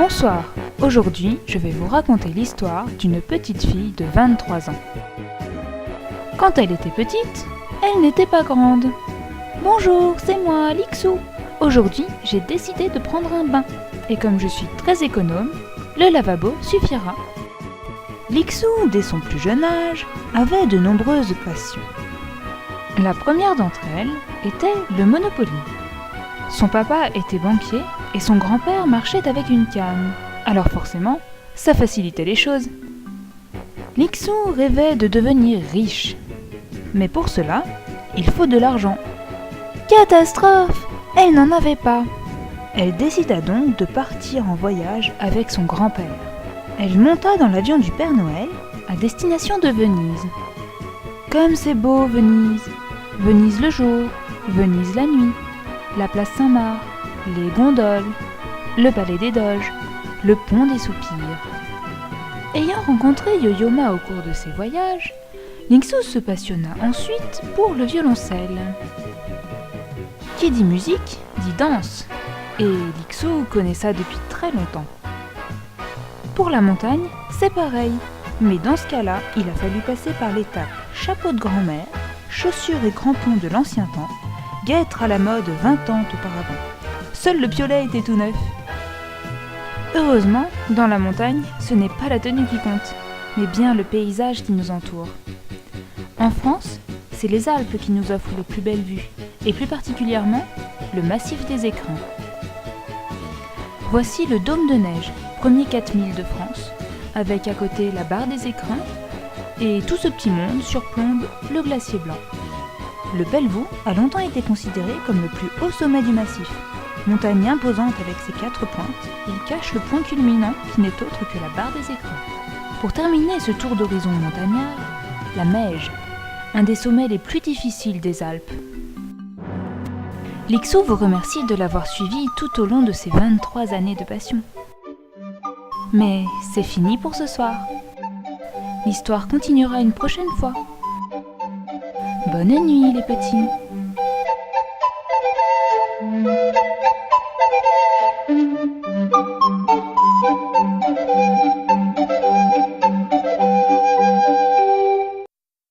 Bonsoir, aujourd'hui je vais vous raconter l'histoire d'une petite fille de 23 ans. Quand elle était petite, elle n'était pas grande. Bonjour, c'est moi, Lixou. Aujourd'hui j'ai décidé de prendre un bain, et comme je suis très économe, le lavabo suffira. Lixou, dès son plus jeune âge, avait de nombreuses passions. La première d'entre elles était le Monopoly. Son papa était banquier et son grand-père marchait avec une canne. Alors forcément, ça facilitait les choses. Lixou rêvait de devenir riche. Mais pour cela, il faut de l'argent. Catastrophe! Elle n'en avait pas. Elle décida donc de partir en voyage avec son grand-père. Elle monta dans l'avion du Père Noël à destination de Venise. Comme c'est beau Venise! Venise le jour, Venise la nuit, la place Saint-Marc, les gondoles, le palais des Doges, le pont des Soupirs. Ayant rencontré Yo-Yo Ma au cours de ses voyages, Lixou se passionna ensuite pour le violoncelle. Qui dit musique, dit danse, et Lixou connaît ça depuis très longtemps. Pour la montagne, c'est pareil, mais dans ce cas-là, il a fallu passer par l'étape chapeau de grand-mère, chaussures et crampons de l'ancien temps, guêtre à la mode 20 ans auparavant. Seul le piolet était tout neuf. Heureusement, dans la montagne, ce n'est pas la tenue qui compte, mais bien le paysage qui nous entoure. En France, c'est les Alpes qui nous offrent les plus belles vues, et plus particulièrement, le massif des Écrins. Voici le Dôme de Neige, premier 4000 de France, avec à côté la barre des Écrins, et tout ce petit monde surplombe le glacier blanc. Le Pelvoux a longtemps été considéré comme le plus haut sommet du massif. Montagne imposante avec ses 4 pointes, il cache le point culminant qui n'est autre que la barre des Écrins. Pour terminer ce tour d'horizon montagnard, la Meije, un des sommets les plus difficiles des Alpes. Lixou vous remercie de l'avoir suivi tout au long de ses 23 années de passion. Mais c'est fini pour ce soir. L'histoire continuera une prochaine fois. Bonne nuit les petits.